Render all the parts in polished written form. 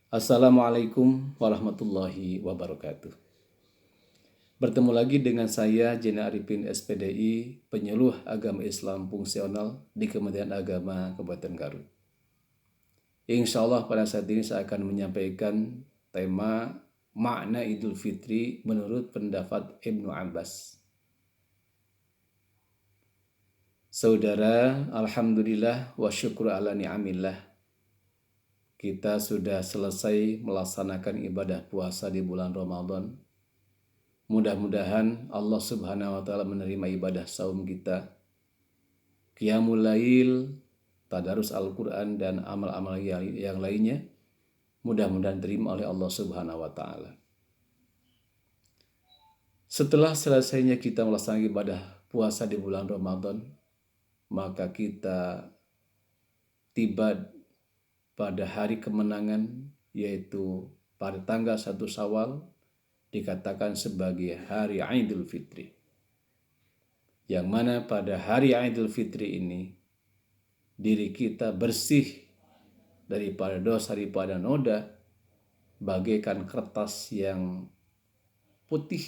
Assalamualaikum warahmatullahi wabarakatuh. Bertemu lagi dengan saya Jena Arifin SPDI, penyuluh agama Islam fungsional di Kementerian Agama Kabupaten Garut. Insya Allah pada saat ini saya akan menyampaikan tema makna Idul Fitri menurut pendapat Ibnu Abbas. Saudara, Alhamdulillah wa syukur ala ni'amillah. Kita sudah selesai melaksanakan ibadah puasa di bulan Ramadan. Mudah-mudahan Allah Subhanahu wa Ta'ala menerima ibadah saum kita, qiyamul lail, tadarus Al-Quran, dan amal-amal yang lainnya. Mudah-mudahan diterima oleh Allah Subhanahu wa Ta'ala. Setelah selesainya kita melaksanakan ibadah puasa di bulan Ramadan, maka kita tiba pada hari kemenangan, yaitu pada tanggal 1 Syawal, dikatakan sebagai hari Idul Fitri. Yang mana pada hari Idul Fitri ini, diri kita bersih daripada dosa, daripada noda, bagaikan kertas yang putih,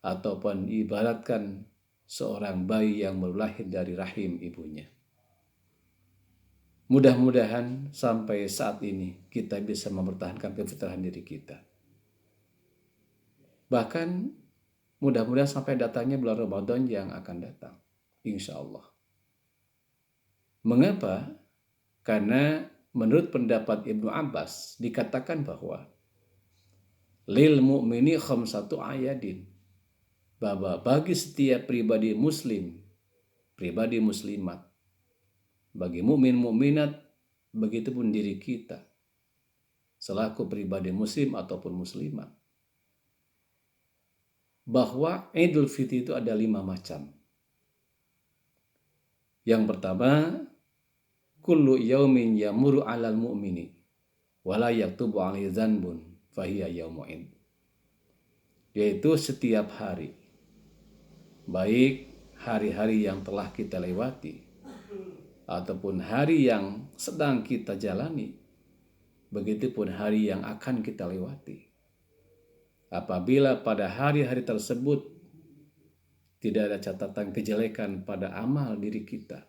ataupun ibaratkan seorang bayi yang baru lahir dari rahim ibunya. Mudah-mudahan sampai saat ini kita bisa mempertahankan kefitrahan diri kita. Bahkan mudah-mudahan sampai datangnya bulan Ramadan yang akan datang, insya Allah. Mengapa? Karena menurut pendapat Ibnu Abbas dikatakan bahwa lil mu'mini khamsatu ayadin, bahwa bagi setiap pribadi muslim, pribadi muslimat, bagi mukmin mukminat, begitupun diri kita selaku pribadi muslim ataupun muslimat, bahwa Idul Fitri itu ada 5 macam. Yang pertama, kullu yaumin yamuru 'alal mu'mini wala yaktubu 'alaihi dzanbun fahiya yaumu'id. Yaitu setiap hari, baik hari-hari yang telah kita lewati ataupun hari yang sedang kita jalani, begitupun hari yang akan kita lewati. Apabila pada hari-hari tersebut tidak ada catatan kejelekan pada amal diri kita,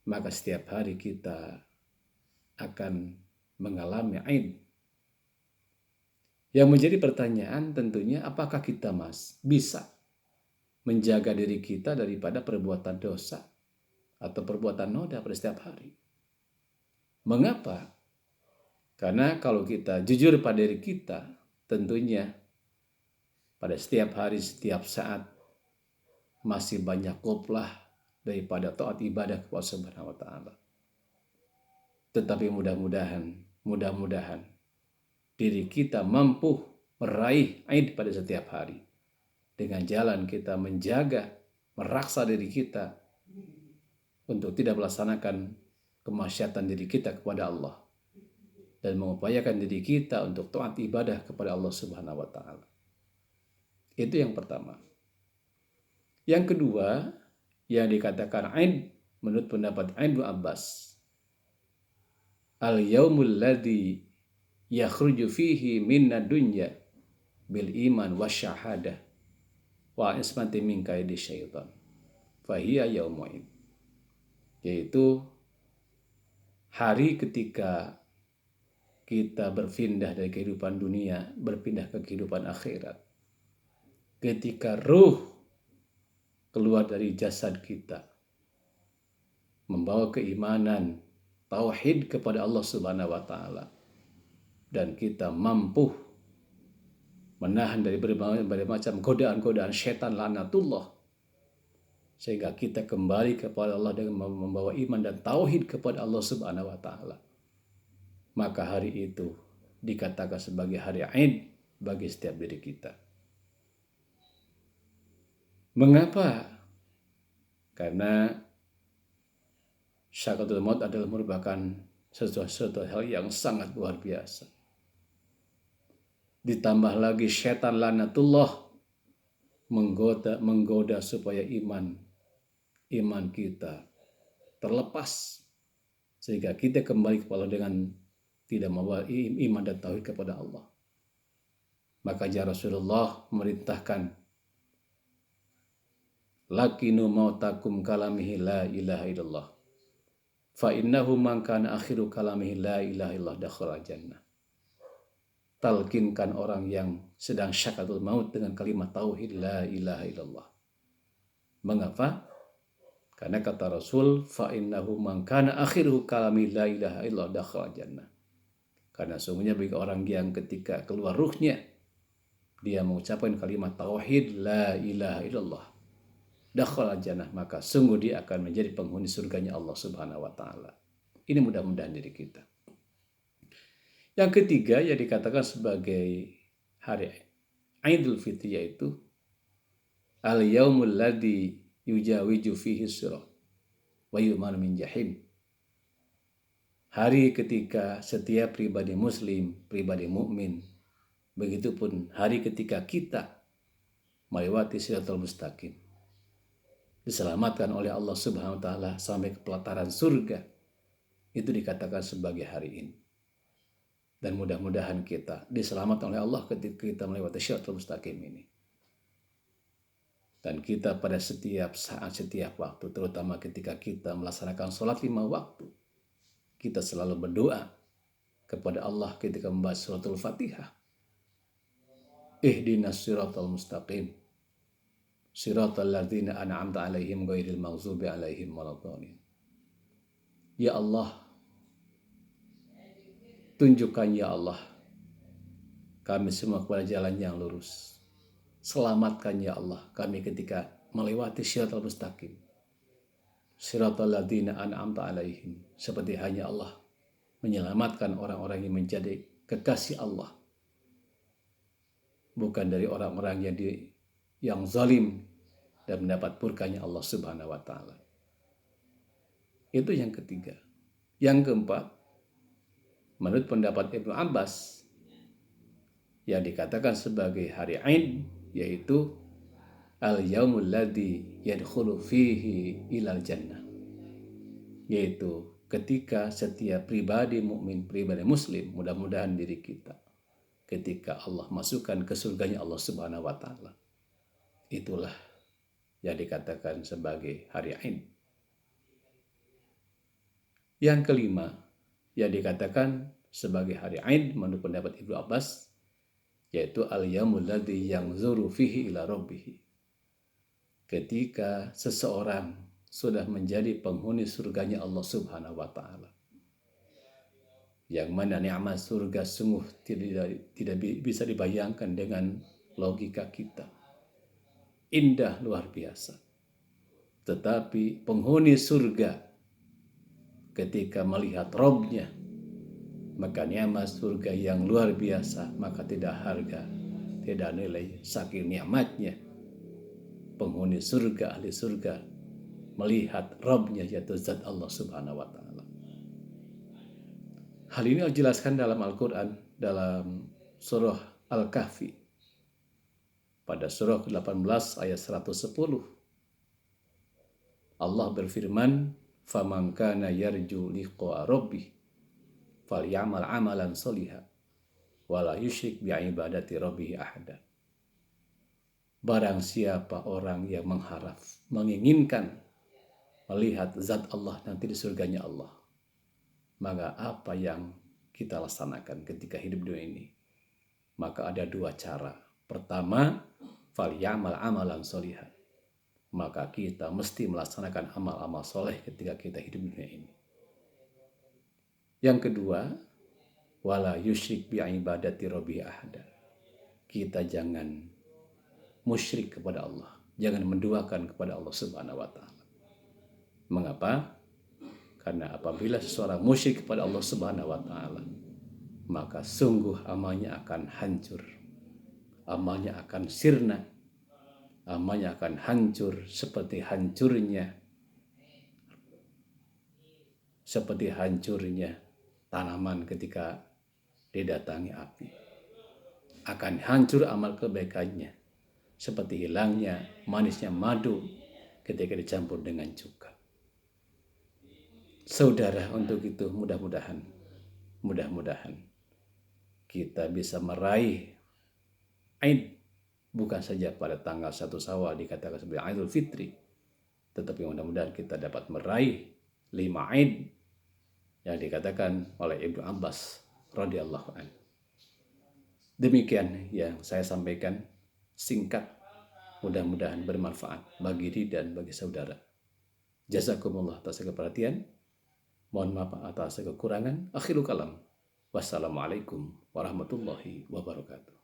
maka setiap hari kita akan mengalami Id. Yang menjadi pertanyaan tentunya, apakah kita bisa menjaga diri kita daripada perbuatan dosa atau perbuatan noda pada setiap hari? Mengapa? Karena kalau kita jujur pada diri kita, tentunya pada setiap hari, setiap saat masih banyak koplah daripada taat ibadah kepada Allah Subhanahu wa Ta'ala. Tetapi mudah-mudahan diri kita mampu meraih Id pada setiap hari dengan jalan kita menjaga, meraksa diri kita untuk tidak melaksanakan kemaksiatan diri kita kepada Allah dan mengupayakan diri kita untuk taat ibadah kepada Allah Subhanahu wa Ta'ala. Itu yang pertama. Yang kedua, yang dikatakan Id menurut pendapat Ibnu Abbas, al-yaumul ladzi yakhruju fihi minna dunya bil iman wasyahadah wa ismati min kaidi syaitan fahiya yaumu'id. Yaitu hari ketika kita berpindah dari kehidupan dunia, berpindah ke kehidupan akhirat. Ketika ruh keluar dari jasad kita, membawa keimanan, tauhid kepada Allah Subhanahu wa Ta'ala, dan kita mampu menahan dari berbagai macam godaan-godaan setan laknatullah, sehingga kita kembali kepada Allah dengan membawa iman dan tauhid kepada Allah Subhanahu wa Ta'ala, maka hari itu dikatakan sebagai hari Id bagi setiap diri kita. Mengapa? Karena syakaratul maut adalah merupakan sesuatu hal yang sangat luar biasa. Ditambah lagi setan laknatullah menggoda supaya iman kita terlepas, sehingga kita kembali kepada Allah dengan tidak membawa iman dan tauhid kepada Allah. Maka Rasulullah memerintahkan, lakinu mautakum kalamihi la ilaha illallah. Fa innahu man kana akhiru kalamihi la ilaha illallah dakhala jannah. Talkinkan orang yang sedang syakaratul maut dengan kalimat tauhid la ilaha illallah. Mengapa? Karena kata Rasul, fa innahu man kana akhiru kalamihi la ilaha illallah dakhala jannah. Karena sungguhnya bagi orang yang ketika keluar ruhnya dia mengucapkan kalimat tauhid la ilaha illallah dakhala jannah, maka sungguh dia akan menjadi penghuni surganya Allah Subhanahu wa taala. Ini mudah-mudahan diri kita. Yang ketiga yang dikatakan sebagai hari Idul Fitri yaitu al-yaumul ladzi yujawiju fihi sirat wa yu'manu min jahim. Hari ketika setiap pribadi muslim, pribadi mukmin, begitupun hari ketika kita melewati siratal mustaqim, diselamatkan oleh Allah Subhanahu wa taala sampai ke pelataran surga, itu dikatakan sebagai hari ini. Dan mudah-mudahan kita diselamatkan oleh Allah ketika kita melewati siratal mustaqim ini. Dan kita pada setiap saat, setiap waktu, terutama ketika kita melaksanakan sholat 5 waktu, kita selalu berdoa kepada Allah ketika membaca suratul Fatihah. Ihdinas siratal mustaqim. Siratal ladzina an'amta 'alaihim ghairil maghdubi 'alaihim waladdallin. Ya Allah, tunjukkan ya Allah kami semua kepada jalan yang lurus. Selamatkan ya Allah kami ketika melewati siratal mustaqim. Siratal ladzina an'amta 'alaihim. Seperti hanya Allah menyelamatkan orang-orang yang menjadi kekasih Allah. Bukan dari orang-orang yang zalim dan mendapat murkanya Allah Subhanahu wa taala. Itu yang ketiga. Yang keempat, menurut pendapat Ibnu Abbas, yang dikatakan sebagai hari Aid yaitu al-yaumul ladzi yadkhulu fihi ilal jannah. Yaitu ketika setiap pribadi mukmin, pribadi muslim, mudah-mudahan diri kita, ketika Allah masukkan ke surganya Allah Subhanahu wa taala. Itulah yang dikatakan sebagai hari Aid. Yang kelima yang dikatakan sebagai hari Aid menurut pendapat Ibnu Abbas yaitu al-yaumul ladzi yanzuru fihi ila rabbih. Ketika seseorang sudah menjadi penghuni surganya Allah Subhanahu wa taala. Yang mana nikmat surga sungguh tidak bisa dibayangkan dengan logika kita. Indah luar biasa. Tetapi penghuni surga ketika melihat Rabb-nya, maka nikmat surga yang luar biasa, maka tidak harga, tidak nilai saking nikmatnya. Penghuni surga, ahli surga melihat Rabb-nya yaitu zat Allah Subhanahu wa taala. Hal ini dijelaskan dalam Al-Qur'an dalam surah Al-Kahfi. Pada surah 18 ayat 110. Allah berfirman, "Faman kana yarju liqa'a rabbih falyamal 'amalan shalihan wa la yusyrik bi'ibadati rabbih ahada." Barang siapa orang yang mengharap, menginginkan melihat zat Allah nanti di surganya Allah, maka apa yang kita laksanakan ketika hidup dunia ini? Maka ada 2 cara. Pertama, falyamal amalan sholihan. Maka kita mesti melaksanakan amal-amal soleh ketika kita hidup di dunia ini. Yang kedua, wala yusyrik bi'ibadati rabbi ahada. Kita jangan musyrik kepada Allah, jangan menduakan kepada Allah Subhanahu wa taala. Mengapa? Karena apabila seseorang musyrik kepada Allah Subhanahu wa taala, maka sungguh amalnya akan hancur. Amalnya akan sirna. Amalnya akan hancur seperti hancurnya tanaman ketika didatangi api. Akan hancur amal kebaikannya seperti hilangnya manisnya madu ketika dicampur dengan cuka. Saudara, untuk itu mudah-mudahan mudah-mudahan kita bisa meraih Aid bukan saja pada tanggal 1 Syawal dikatakan sebagai Idul Fitri, tetapi mudah-mudahan kita dapat meraih 5 Aid yang dikatakan oleh Ibnu Abbas radhiyallahu anhu. Demikian yang saya sampaikan, singkat, mudah-mudahan bermanfaat bagi diri dan bagi saudara. Jazakumullah atas perhatian. Mohon maaf atas kekurangan. Akhirul kalam. Wassalamualaikum warahmatullahi wabarakatuh.